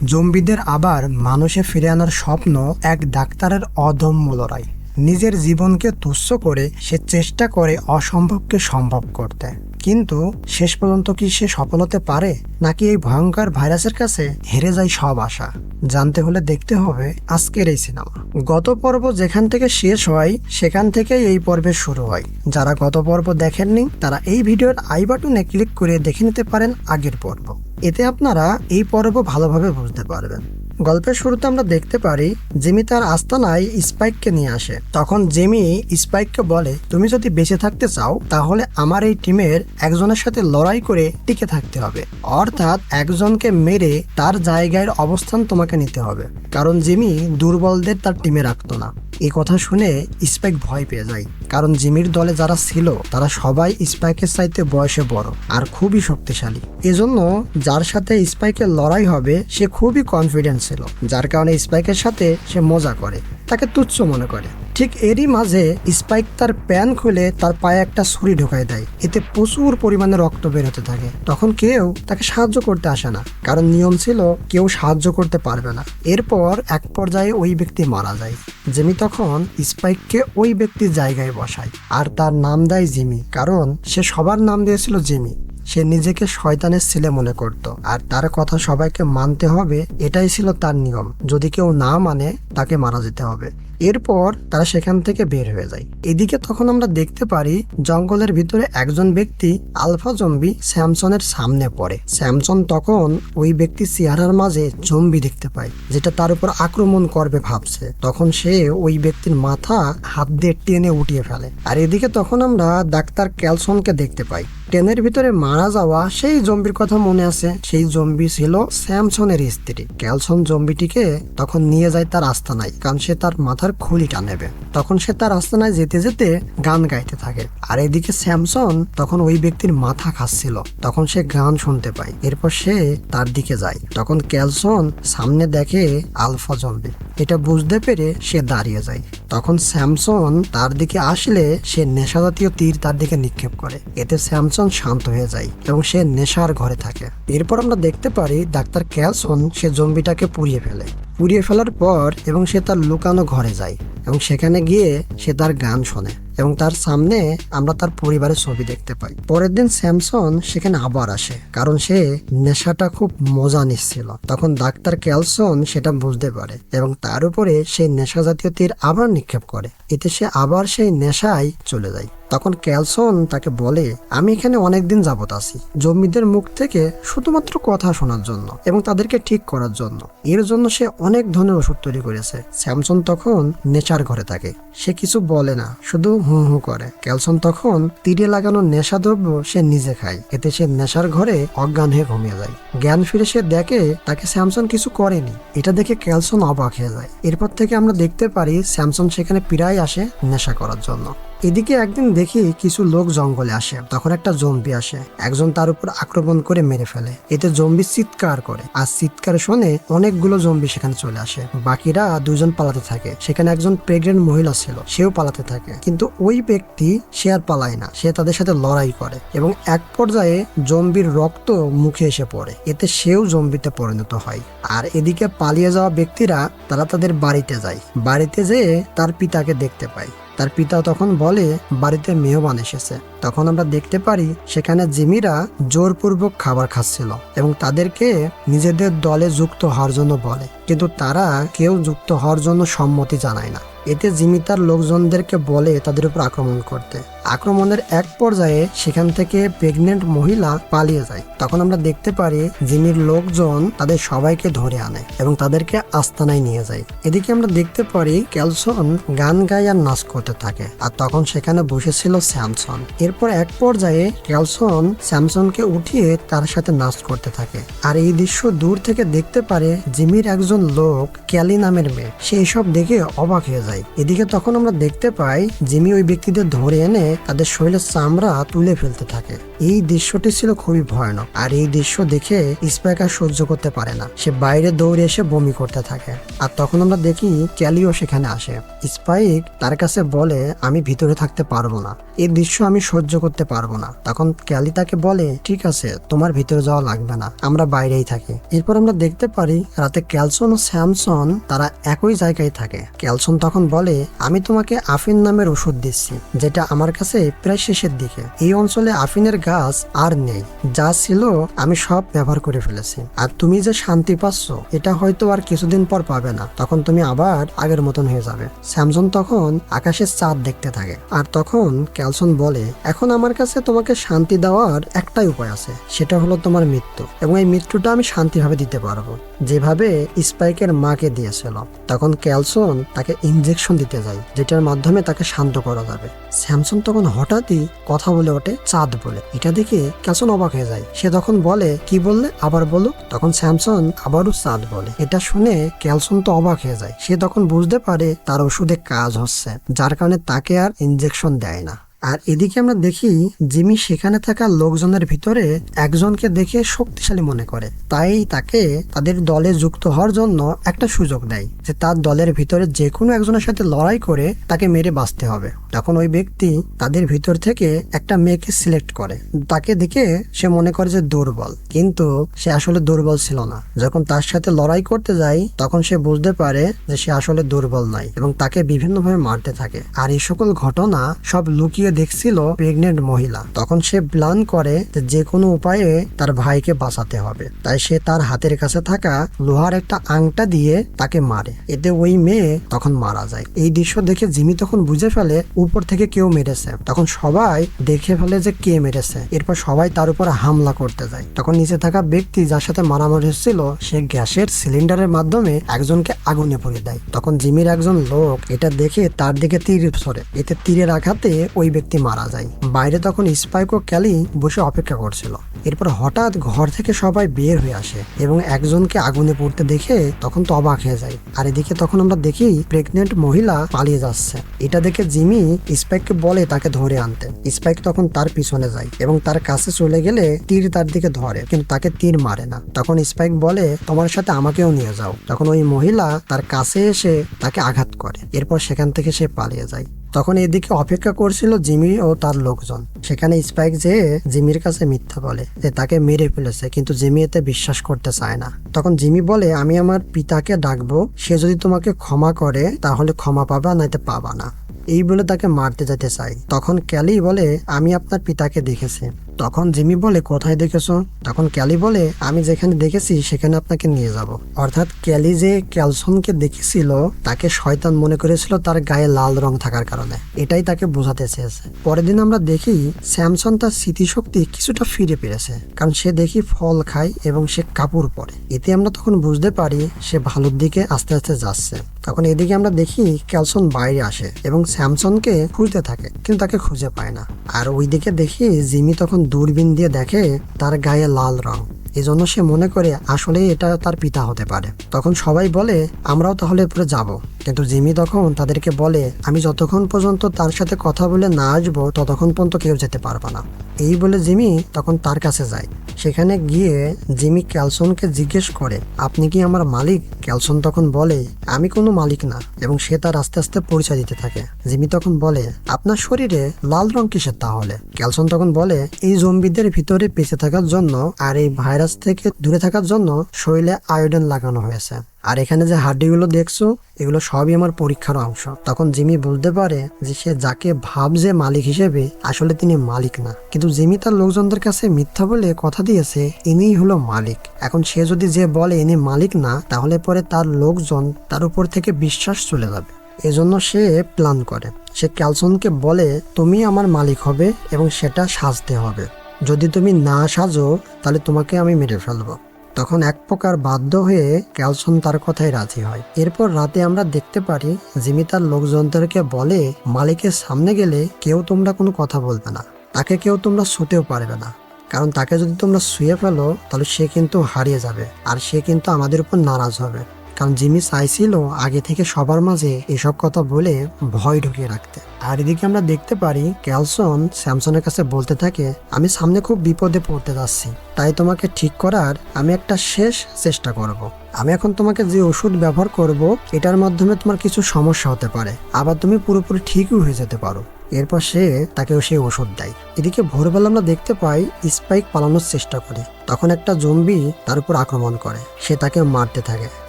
জম্বিদের আবার মানুষে ফিরে আনার স্বপ্ন এক ডাক্তারের অদম্য লড়াই। নিজের জীবনকে তুচ্ছ করে সে চেষ্টা করে অসম্ভবকে সম্ভব করতে, কিন্তু শেষ পর্যন্ত কি সে সফল হতে পারে, নাকি এই ভয়ঙ্কর ভাইরাসের কাছে হেরে যায় সব আশা? জানতে হলে দেখতে হবে আজকের এই সিনেমা। গত পর্ব যেখান থেকে শেষ হয় সেখান থেকেই এই পর্বের শুরু হয়। যারা গত পর্ব দেখেননি তারা এই ভিডিওর আই বাটনে ক্লিক করে দেখে নিতে পারেন আগের পর্ব। এতে আপনারা এই পর্ব ভালোভাবে বুঝতে পারবেন। গল্পের শুরুতে আমরা দেখতে পারি জিমি তার আস্তানায় স্পাইককে নিয়ে আসে। তখন জিমি স্পাইককে বলে, তুমি যদি বেঁচে থাকতে চাও তাহলে আমার এই টিমের একজনের সাথে লড়াই করে টিকে থাকতে হবে, অর্থাৎ একজনকে মেরে তার জায়গায় অবস্থান তোমাকে নিতে হবে, কারণ জিমি দুর্বলদের তার টিমে রাখতো না। এই কথা শুনে স্পাইক ভয় পেয়ে যায়, কারণ জিমির দলে যারা ছিল তারা সবাই স্পাইকের চাইতে বয়সে বড় আর খুবই শক্তিশালী। এজন্য যার সাথে স্পাইকের লড়াই হবে সে খুবই কনফিডেন্ট ছিল, যার কারণে স্পাইকের সাথে সে মজা করে, তাকে তুচ্ছ মনে করে। ঠিক এরই মাঝে স্পাইক তার প্যান্ট খুলে তার পায়ে একটা ছুরি ঢোকায় দেয়। এতে প্রচুর পরিমাণে রক্ত বের হতে থাকে। তখন কেউ তাকে সাহায্য করতে আসে না, কারণ নিয়ম ছিল কেউ সাহায্য করতে পারবে না। এরপর এক পর্যায়ে ওই ব্যক্তি মারা যায়। জিমি তখন স্পাইককে ওই ব্যক্তির জায়গায় বসায় আর তার নাম দেয় জিমি, কারণ সে সবার নাম দিয়েছিল জিমি। সে নিজেকে শয়তানের ছেলে মনে করত, আর তার কথা সবাইকে মানতে হবে, এটাই ছিল তার নিয়ম। যদি কেউ না মানে তাকে মারা যেতে হবে। এরপর তারা সেখান থেকে বের হয়ে যায়। এদিকে তখন আমরা দেখতে পারি জঙ্গলের ভিতরে একজন ব্যক্তি আলফা জম্বি স্যামসনের সামনে পড়ে। স্যামসন তখন ওই ব্যক্তির চেহারার মাঝে জম্বি দেখতে পায়, যেটা তার উপর আক্রমণ করবে ভাবছে। তখন সে ওই ব্যক্তির মাথা হাত দিয়ে টেনে উঠিয়ে ফেলে। আর এদিকে তখন আমরা ডাক্তার ক্যালসনকে দেখতে পাই। ট্রেনের ভিতরে মারা যাওয়া সেই জম্বির কথা মনে আছে। সেই জম্বি ছিল স্যামসনের স্ত্রী। ক্যালসন জম্বিটিকে তখন নিয়ে যায় তার আস্তানায়, কারণ সে তার মাথার খুলিটা নেবে। তখন সে তার আস্তানায় যেতে যেতে গান গাইতে থাকে। আর এদিকে স্যামসন তখন ওই ব্যক্তির মাথা খাচ্ছিল, তখন সে গান শুনতে পায়। এরপর সে তার দিকে যায়। তখন ক্যালসন সামনে দেখে আলফা জম্বি। এটা বুঝতে পেরে সে দাঁড়িয়ে যায়। তখন স্যামসন তার দিকে আসলে সে নেশা জাতীয় তীর তার দিকে নিক্ষেপ করে। এতে স্যামসন শান্ত হয়ে যায় এবং সে নেশার ঘরে থাকে। এরপর আমরা দেখতে পারি ডাক্তার ক্যালসন সে জম্বিটাকে পুড়িয়ে ফেলে। পুড়িয়ে ফেলার পর এবং সে তার লুকানো ঘরে যায় এবং সেখানে গিয়ে সে তার গান শোনে এবং তার সামনে আমরা তার পরিবারের ছবি দেখতে পাই। পরের দিন স্যামসন সেখানে আবার আসে, কারণ সে নেশাটা খুব মজা নিচ্ছিল। তখন ডাক্তার ক্যালসন সেটা বুঝতে পারে এবং তার উপরে সেই নেশা জাতীয় তীর আবার নিক্ষেপ করে। এতে সে আবার সেই নেশায় চলে যায়। তখন ক্যালসন তাকে বলে, আমি এখানে অনেকদিন যাবত আছি জম্বিদের মুখ থেকে শুধুমাত্র কথা শোনার জন্য এবং তাদেরকে ঠিক করার জন্য। এর জন্য সে অনেক ধরনের ওষুধ তৈরি করেছে। স্যামসন তখন নেশার ঘরে থাকে, সে কিছু বলে না, শুধু হু হু করে। ক্যালসন তখন তীরে লাগানো নেশা দ্রব্য সে নিজে খায়। এতে সে নেশার ঘরে অজ্ঞান হয়ে ঘুমিয়ে যায়। জ্ঞান ফিরে সে দেখে তাকে স্যামসন কিছু করেনি। এটা দেখে ক্যালসন অবাক হয়ে যায়। এরপর থেকে আমরা দেখতে পারি স্যামসন সেখানে প্রায় আসে নেশা করার জন্য। এদিকে একদিন দেখি কিছু লোক জঙ্গলে আসে। তখন একটা জম্বি আসে, একজন তার উপর আক্রমণ করে মেরে ফেলে। এতে জম্বি চিৎকার করে, আর চিৎকার শুনে অনেকগুলো জম্বি সেখানে চলে আসে। বাকিরা দুজন পালাতে থাকে। সেখানে একজন প্রেগনেন্ট মহিলা ছিল, সেও পালাতে থাকে। কিন্তু ওই ব্যক্তি সে আর পালায় না, সে তাদের সাথে লড়াই করে এবং এক পর্যায়ে জম্বির রক্ত মুখে এসে পড়ে। এতে সেও জম্বিতে পরিণত হয়। আর এদিকে পালিয়ে যাওয়া ব্যক্তিরা তারা তাদের বাড়িতে যায়। বাড়িতে যেয়ে তার পিতাকে দেখতে পায়। তার পিতা তখন বলে বাড়িতে মেহমান এসেছে। তখন আমরা দেখতে পারি সেখানে জিমিরা জোরপূর্বক খাবার খাচ্ছিল এবং তাদেরকে নিজেদের দলে যুক্ত হওয়ার জন্য বলে, কিন্তু তারা কেউ যুক্ত হওয়ার জন্য সম্মতি জানায় না। এতে জিমি তার লোকজনদেরকে বলে তাদের উপর আক্রমণ করতে। আক্রমণের এক পর্যায়ে সেখান থেকে প্রেগনেন্ট মহিলা পালিয়ে যায়। তখন আমরা দেখতে পারি জিমির লোকজন তাদের সবাইকে ধরে আনে এবং তাদেরকে আস্তানায় নিয়ে যায়। এদিকে আমরা দেখতে পারি ক্যালসন গান গায় আর নাচ করতে থাকে, আর তখন সেখানে বসেছিল স্যামসন। এরপর এক পর্যায়ে ক্যালসন স্যামসনকে উঠিয়ে তার সাথে নাচ করতে থাকে। আর এই দৃশ্য দূর থেকে দেখতে পারে জিমির একজন লোক, ক্যালি নামের মেয়ে। সে এসব দেখে অবাক হয়ে যায়। এদিকে তখন আমরা দেখতে পাই জিমি ওই ব্যক্তিদের ধরে এনে তাদের শরীরের চামড়া তুলে ফেলতে থাকে। এই দৃশ্যটি ছিল খুবই ভয়ানক, আর এই দৃশ্য দেখে স্পাইক আর সহ্য করতে পারে না। সে বাইরে দৌড়ে এসে বমি করতে থাকে। আর তখন আমরা দেখি ক্যালিও সেখানে আসে। স্পাইক তার কাছে বলে, আমি ভিতরে থাকতে পারবো না, এই দৃশ্য আমি সহ্য করতে পারবো না। তখন ক্যালি তাকে বলে, ঠিক আছে, তোমার ভিতরে যাওয়া লাগবে না, আমরা বাইরেই থাকি। এরপর আমরা দেখতে পারি রাতে ক্যালসন ও স্যামসন তারা একই জায়গায় থাকে। ক্যালসন তখন বলে, আমি তোমাকে আফিন নামের ওষুধ দিচ্ছি, যেটা আমার কাছে প্রায় শেষের দিকে। এই অঞ্চলে আফিনের গাছ আর নেই, যা ছিল আমি সব ব্যবহার করে ফেলেছি। আর তুমি যে শান্তি পাচ্ছ, এটা হয়তো আর কিছুদিন পর পাবে না, তখন তুমি আবার আগের মতন হয়ে যাবে। স্যামসন তখন আকাশের চাঁদ দেখতে থাকে। আর তখন ক্যালসন বলে, এখন আমার কাছে তোমাকে শান্তি দেওয়ার একটাই উপায় আছে, সেটা হলো তোমার মৃত্যু, এবং এই মৃত্যুটা আমি শান্তিভাবে দিতে পারবো, যেভাবে স্পাইকের মাকে দিয়েছিল। তখন ক্যালসন তাকে ইনজেকশন দিতে যায়, যেটার মাধ্যমে তাকে শান্ত করা যাবে। স্যামসন তখন হঠাৎই কথা বলে ওঠে, চাঁদ বলে। এটা দেখে ক্যালসন অবাক হয়ে যায়। সে তখন বলে, কি বললে, আবার বলো। তখন স্যামসন আবারও চাঁদ বলে। এটা শুনে ক্যালসন তো অবাক হয়ে যায়। সে তখন বুঝতে পারে তার ওষুধে কাজ হচ্ছে, যার কারণে তাকে আর ইনজেকশন দেয় না। আর এদিকে আমরা দেখি জিমি সেখানে থাকা লোকজনের ভিতরে একজনকে দেখে শক্তিশালী মনে করে, তাই তাকে তাদের দলে যুক্ত হওয়ার জন্য একটা সুযোগ দেয় যে তার দলের ভিতরে যে কোনো একজনের সাথে লড়াই করে তাকে মেরে বাঁচতে হবে। তখন ওই ব্যক্তি তাদের ভিতর থেকে একটা মেয়েকে সিলেক্ট করে। তাকে দেখে সে মনে করে যে দুর্বল, কিন্তু সে আসলে দুর্বল ছিল না। যখন তার সাথে লড়াই করতে যায় তখন সে বুঝতে পারে যে সে আসলে দুর্বল নয়, এবং তাকে বিভিন্নভাবে মারতে থাকে। আর এই সকল ঘটনা সব লুকিয়ে দেখছিল প্রেগনেন্ট মহিলা। তখন সে প্ল্যান করে যে কোনো উপায়ে তার ভাইকে বাঁচাতে হবে, তাই সে তার হাতের কাছে থাকা লোহার একটা আংটা দিয়ে তাকে মারে। এতে ওই মেয়ে তখন মারা যায়। এই দৃশ্য দেখে জিমি তখন বুঝে ফেলে উপর থেকে কেউ মেরেছে। তখন সবাই দেখে ফেলে যে কে মেরেছে। এরপর সবাই তার উপর হামলা করতে যায়। তখন নিচে থাকা ব্যক্তি যার সাথে মারামারি হচ্ছিল, সে গ্যাসের সিলিন্ডারের মাধ্যমে একজনকে আগুনে পুড়িয়ে দেয়। তখন জিমির একজন লোক এটা দেখে তার দিকে তীর ছোড়ে। এতে তীরের আঘাতে ওই ব্যক্তি মারা যায়। বাইরে তখন স্পাইক ও ক্যালি বসে অপেক্ষা করছিল। এরপর হঠাৎ ঘর থেকে সবাই বের হয়ে আসে এবং একজনকে আগুনে পড়তে দেখে তখন তো অবাক হয়ে যায়। আর এদিকে তখন আমরা দেখি প্রেগনেন্ট মহিলা পালিয়ে যাচ্ছে। এটা দেখে জিমি স্পাইককে বলে তাকে ধরে আনতে। স্পাইক তখন তার পিছনে যায় এবং তার কাছে চলে গেলে তীর তার দিকে ধরে, কিন্তু তাকে তীর মারে না। তখন স্পাইক বলে, তোমার সাথে আমাকেও নিয়ে যাও। তখন ওই মহিলা তার কাছে এসে তাকে আঘাত করে। এরপর সেখান থেকে সে পালিয়ে যায়। তখন এদিকে অপেক্ষা করছিল জিমি ও তার লোকজন। সেখানে স্পাইক যেয়ে জিমির কাছে মিথ্যা বলে যে তাকে মেরে ফেলেছে, কিন্তু জিমি এতে বিশ্বাস করতে চায় না। তখন জিমি বলে, আমি আমার পিতাকে ডাকবো, সে যদি তোমাকে ক্ষমা করে তাহলে ক্ষমা পাবা, নয়তো পাবা না। এই বলে তাকে মারতে যেতে চাই। তখন ক্যালি বলে, আমি আপনার পিতাকে দেখেছি। তখন জিমি বলে, কোথায় দেখেছো? তখন ক্যালি বলে, আমি যেখানে দেখেছি সেখানে আপনাকে নিয়ে যাব। অর্থাৎ ক্যালি যে ক্যালসনকে দেখেছিল তাকে শয়তান মনে করেছিল তার গায়ে লাল রং থাকার কারণে, এটাই তাকে বোঝাতে চেয়েছে। পরের দিন আমরা দেখি স্যামসন তার স্মৃতিশক্তি কিছুটা ফিরে পেয়েছে, কারণ সে দেখি ফল খায় এবং সে কাপড় পরে। এতে আমরা তখন বুঝতে পারি সে ভালোর দিকে আস্তে আস্তে যাচ্ছে। তখন এদিকে আমরা দেখি ক্যালসন বাইরে আসে এবং স্যামসনকে খুঁজতে থাকে, কিন্তু তাকে খুঁজে পায় না। আর ওইদিকে দেখি জিমি তখন দূরবীন দিয়ে দেখে তার গায়ে লাল রং, এজন্য সে মনে করে আসলে এটা তার পিতা হতে পারে। তখন সবাই বলে, আমরাও তাহলে এরপরে যাব। কিন্তু জিমি তখন তাদেরকে বলে, আমি যতক্ষণ পর্যন্ত তার সাথে কথা বলে না আসবো ততক্ষণ পর্যন্ত কেউ যেতে পারবে না। এই বলে জিমি তখন তার কাছে যায়। সেখানে গিয়ে জিমি ক্যালসনকে জিজ্ঞেস করে, আপনি কি আমার মালিক? ক্যালসন তখন বলে, আমি কোনো মালিক না, এবং সে তার আস্তে আস্তে পরিচয় দিতে থাকে। জিমি তখন বলে, আপনার শরীরে লাল রং কিসের তাহলে? ক্যালসন তখন বলে, এই জম্বিদের ভিতরে বেঁচে থাকার জন্য আর এই ভাইরাস থেকে দূরে থাকার জন্য শরীরে আয়োডিন লাগানো হয়েছে। আর এখানে যে হাড্ডিগুলো দেখছো এগুলো সবই আমার পরীক্ষার অংশ। তখন জিমি বলতে পারে যে সে যাকে ভাবছে মালিক হিসেবে আসলে তিনি মালিক না, কিন্তু জিমি তার লোকজনদের কাছে মিথ্যা বলে কথা দিয়েছে ইনিই হলো মালিক। এখন সে যদি যে বলে ইনি মালিক না, তাহলে পরে তার লোকজন তার উপর থেকে বিশ্বাস চলে যাবে। এজন্য সে প্ল্যান করে। সে ক্যালসনকে বলে, তুমি আমার মালিক হবে এবং সেটা সাজতে হবে। যদি তুমি না সাজো তাহলে তোমাকে আমি মেরে ফেলবো। তখন এক প্রকার বাধ্য হয়ে ক্যালসন তার কথায় রাজি হয়। এরপর রাতে আমরা দেখতে পারি জিমি তার লোকজনদেরকে বলে, মালিকের সামনে গেলে কেউ তোমরা কোনো কথা বলবে না, তাকে কেউ তোমরা ছুঁতেও পারবে না, কারণ তাকে যদি তোমরা ছুঁয়ে ফেলো তাহলে সে কিন্তু হারিয়ে যাবে আর সে কিন্তু আমাদের উপর নারাজ হবে। কারণ জিমি চাইছিল আগে থেকে সবার মাঝে এসব কথা বলে ভয় ঢুকিয়ে রাখতে। আর এদিকে আমরা দেখতে পারি ক্যালসন স্যামসনের কাছে বলতে থাকে, আমি সামনে খুব বিপদে পড়তে যাচ্ছি, তাই তোমাকে ঠিক করার আমি একটা শেষ চেষ্টা করব। আমি এখন তোমাকে যে ওষুধ ব্যবহার করব এটার মাধ্যমে তোমার কিছু সমস্যা হতে পারে, আবার তুমি পুরোপুরি ঠিকই হয়ে যেতে পারো। এরপর সে তাকে সেই ওষুধ দেয়। এদিকে ভোরবেলা আমরা দেখতে পাই স্পাইক পালানোর চেষ্টা করে, তখন একটা জম্বি তার উপর আক্রমণ করে, সে তাকে মারতে থাকে।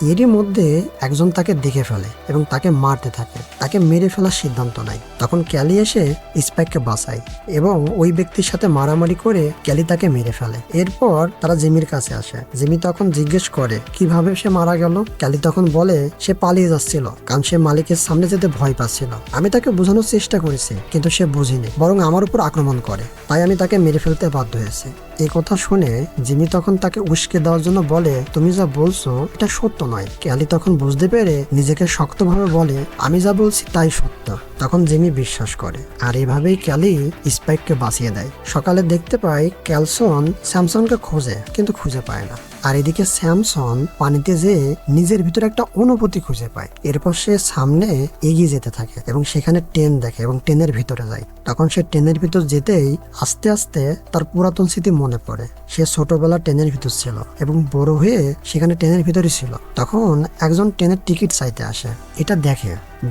এরই মধ্যে একজন তাকে দেখে ফেলে এবং তাকে মারতে থাকে, তাকে মেরে ফেলার সিদ্ধান্ত নেয়। তখন ক্যালি এসে স্পাইককে বাঁচায় এবং ওই ব্যক্তির সাথে মারামারি করে ক্যালি তাকে মেরে ফেলে। এরপর তারা জিমির কাছে আসে। জিমি তখন জিজ্ঞেস করে কিভাবে সে মারা গেল। ক্যালি তখন বলে সে পালিয়ে যাচ্ছিল, কারণ সে মালিকের সামনে যেতে ভয় পাচ্ছিল। আমি তাকে বোঝানোর চেষ্টা করেছি, কিন্তু সে বুঝিনি, বরং আমার উপর আক্রমণ করে, তাই আমি তাকে মেরে ফেলতে বাধ্য হয়েছি। এই কথা শুনে জিমি তখন তাকে উস্কে দেওয়ার জন্য বলে, তুমি যা বলছো এটা সত্য নয়। ক্যালি তখন বুঝতে পেরে নিজেকে শক্তভাবে বলে, আমি যা বলছি তাই সত্য। তখন জিমি বিশ্বাস করে, আর এভাবেই ক্যালি স্পাইককে বাঁচিয়ে দেয়। সকালে দেখতে পাই ক্যালসন স্যামসনকে খোঁজে, কিন্তু খুঁজে পায় না। আর এদিকে স্যামসন পানিতে যেয়ে নিজের ভিতরে একটা অনুভূতি খুঁজে পায়। এরপর সে সামনে এগিয়ে যেতে থাকে এবং সেখানে ট্রেন দেখে এবং ট্রেনের ভিতরে যায়। তখন সে ট্রেনের ভিতর যেতেই আস্তে আস্তে তার পুরাতন স্মৃতি মনে পড়ে। সে ছোটবেলা ট্রেনের ভিতর ছিল এবং বড় হয়ে সেখানে ট্রেনের ভিতরে ছিল। তখন একজন ট্রেনের টিকিট চাইতে আসে, এটা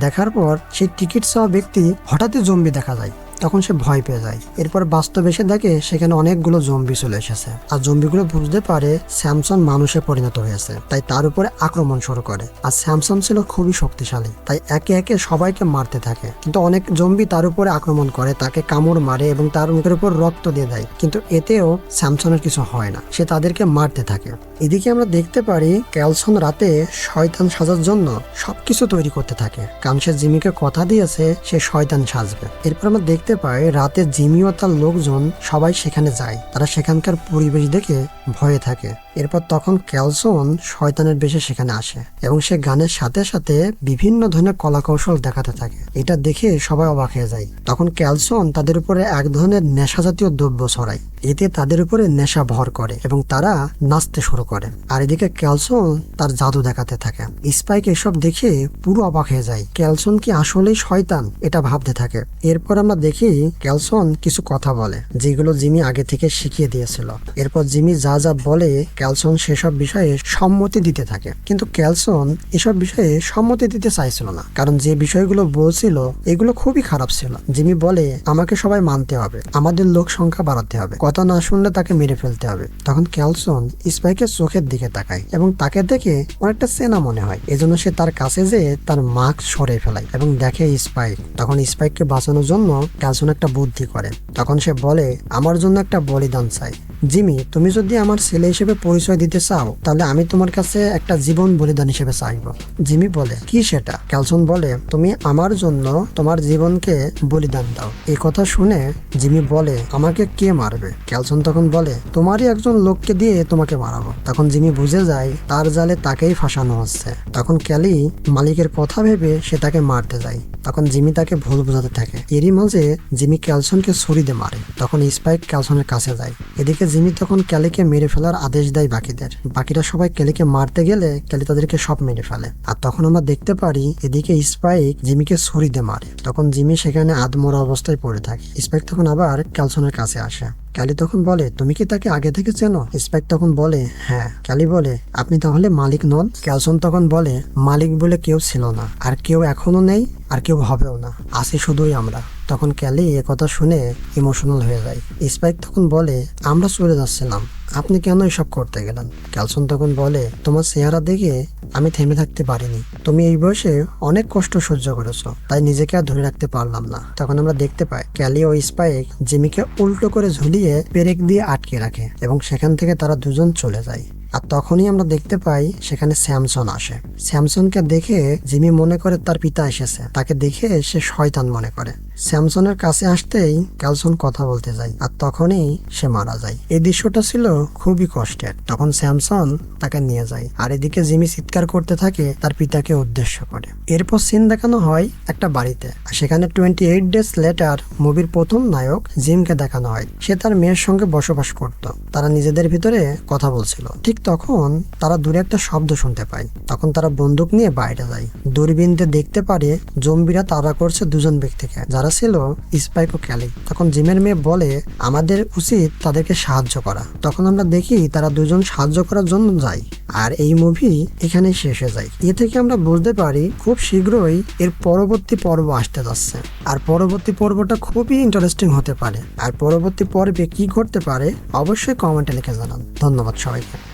দেখার পর সেই টিকিট চাওয়া ব্যক্তি হঠাৎই জম্বি দেখা যায়। তখন সে ভয় পেয়ে যায়। এরপর বাস্তবে এসে দেখে সেখানে অনেকগুলো জম্বি চলে এসেছে, আর জম্বিগুলো বুঝতে পারে স্যামসন মানুষে পরিণত হয়েছে, তাই তার উপরে আক্রমণ শুরু করে। আর স্যামসন ছিল খুবই শক্তিশালী, তাই একে একে সবাইকে মারতে থাকে। কিন্তু অনেক জম্বি তার উপরে আক্রমণ করে, তাকে কামড় মারে এবং তার মুখের উপর রক্ত দিয়ে দেয়, কিন্তু এতেও স্যামসনের কিছু হয় না, সে তাদেরকে মারতে থাকে। এদিকে আমরা দেখতে পারি ক্যালসন রাতে শয়তান সাজার জন্য সবকিছু তৈরি করতে থাকে, কারণ সে জিমিকে কথা দিয়েছে সে শয়তান সাজবে। এরপর আমরা দেখতে পাই রাতে জিমি ও তার লোকজন সবাই সেখানে যায়, তারা সেখানকার পরিবেশ দেখে ভয়ে থাকে। এরপর তখন ক্যালসন শয়তানের বেশে সেখানে আসে এবং সে গানের সাথে সাথে বিভিন্ন ধরনের কলাকৌশল দেখাতে থাকে। এটা দেখে সবাই অবাক হয়ে যায়। তখন ক্যালসন তাদের উপরে এক ধরনের নেশা জাতীয় দ্রব্য ছড়ায়, এতে তাদের উপরে নেশা ভর করে এবং তারা নাচতে শুরু করে। আর এদিকে ক্যালসন তার জাদু দেখাতে থাকে। স্পাইক এসব দেখে পুরো অবাক হয়ে যায়, ক্যালসন কি আসলেই শয়তান এটা ভাবতে থাকে। এরপর আমরা দেখি ক্যালসন কিছু কথা বলে যেগুলো জিমি আগে থেকে শিখিয়ে দিয়েছিল। এরপর জিমি যা যা বলে ক্যালসন সেসব বিষয়ে সম্মতি দিতে থাকে, কিন্তু ক্যালসন এসব বিষয়ে সম্মতি দিতে চাইছিল না, কারণ যে বিষয়গুলো বলছিল এগুলো খুবই খারাপ ছিল। জিমি বলে আমাকে সবাই মানতে হবে, আমাদের লোক সংখ্যা বাড়াতে হবে, কথা না শুনলে তাকে মেরে ফেলতে হবে। তখন ক্যালসন স্পাইকের চোখের দিকে তাকায় এবং তাকে দেখে অনেকটা চেনা মনে হয়, এজন্য সে তার কাছে যেয়ে তার মাস্ক সরিয়ে ফেলায় এবং দেখে স্পাইক। তখন স্পাইককে বাঁচানোর জন্য ক্যালসন একটা বুদ্ধি করে। তখন সে বলে আমার জন্য একটা বলিদান চাই। জিমি, তুমি যদি আমার ছেলে হিসেবে পরিচয় দিতে চাও তাহলে আমি তোমার কাছে একটা জীবন বলিদান হিসেবে চাইব। জিমি বলে কি সেটা? ক্যালসন বলে তুমি আমার জন্য তোমার জীবনকে বলিদান দাও। এই কথা শুনে জিমি বলে আমাকে কে মারবে? ক্যালসন তখন বলে তোমারই একজন লোককে দিয়ে তোমাকে মারাবো। তখন জিমি বুঝে যায় তার জালে তাকেই ফাঁসানো হচ্ছে। তখন ক্যালি মালিকের কথা ভেবে সে তাকে মারতে যায়। তখন জিমি তাকে ভুল বোঝাতে থাকে। এরই মাঝে জিমি ক্যালসনকে ছুরি দিয়ে মারে। তখন স্পাইক ক্যালসনের কাছে যায়। এদিকে জিমি তখন ক্যালিকে মেরে ফেলার আদেশ দেয় বাকিদের। বাকিরা সবাই ক্যালিকে মারতে গেলে ক্যালি তাদেরকে সব মেরে ফেলে। আর তখন আমরা দেখতে পারি এদিকে স্পাইক জিমিকে ছুরি দিয়ে মারে। তখন জিমি সেখানে আধমরা অবস্থায় পড়ে থাকে। স্পাইক তখন আবার ক্যালসনের কাছে আসে। ক্যালি তখন বলে তুমি কি তাকে আগে থেকে চেনো? স্পাইক তখন বলে হ্যাঁ। ক্যালি বলে আপনি তাহলে মালিক নন? ক্যালসন তখন বলে মালিক বলে কেউ ছিল না, আর কেউ এখনো নেই, আর কেউ হবেও না, আছি শুধুই আমরা। তখন ক্যালি কথা শুনে ইমোশনাল হয়ে যায়। স্পাইক তখন বলে আমরা চলে যাচ্ছিলাম, আপনি কেন এসব করতে গেলেন? ক্যালসন তখন বলে তোমার চেহারা দেখে আমি থেমে থাকতে পারিনি, তুমি এই বয়সে অনেক কষ্ট সহ্য করেছো, তাই নিজেকে আর ধরে রাখতে পারলাম না। তখন আমরা দেখতে পাই ক্যালি ও স্পাইক জিমিকে উল্টো করে ঝুলিয়ে পেরেক দিয়ে আটকে রাখে এবং সেখান থেকে তারা দুজন চলে যায়। আর তখনই আমরা দেখতে পাই সেখানে স্যামসন আসে। স্যামসনকে দেখে জিমি মনে করে তার পিতা এসেছে, তাকে দেখে সে শয়তান মনে করে। স্যামসনের কাছে আসতেই ক্যালসন কথা বলতে যায়, আর তখনই সে মারা যায়। এই দৃশ্যটা ছিল খুবই কষ্টের। তখন স্যামসন তাকে নিয়ে যায়, আর এদিকে জিমি চিৎকার করতে থাকে তার পিতাকে উদ্দেশ্য করে। এরপর সিন দেখানো হয় একটা বাড়িতে, আর সেখানে 28 ডেজ লেটার মুভির প্রথম নায়ক জিমকে দেখানো হয়। সে তার মেয়ের সঙ্গে বসবাস করত, তারা নিজেদের ভিতরে কথা বলছিল। ঠিক তখন তারা দূরে একটা শব্দ শুনতে পায়। তখন তারা বন্দুক নিয়ে বাইরে যায়। দূরবীনতে দেখতে পারে জম্বিরা তাড়া করছে দুজন ব্যক্তিকে, যারা ছিল স্পাইক ও ক্যালি। তখন জিমের মেয়ে বলে আমাদের উচিত তাদেরকে সাহায্য করা। তখন আমরা দেখি তারা দুজন সাহায্য করার জন্য যায়। আর এই মুভি এখানেই শেষ হয়ে যায়। এ থেকে আমরা বুঝতে পারি খুব শীঘ্রই এর পরবর্তী পর্ব আসতে যাচ্ছে। আর পরবর্তী পর্বটা খুবই ইন্টারেস্টিং হতে পারে। আর পরবর্তী পর্বে কি ঘটতে পারে অবশ্যই কমেন্টে লিখে জানান। ধন্যবাদ সবাইকে।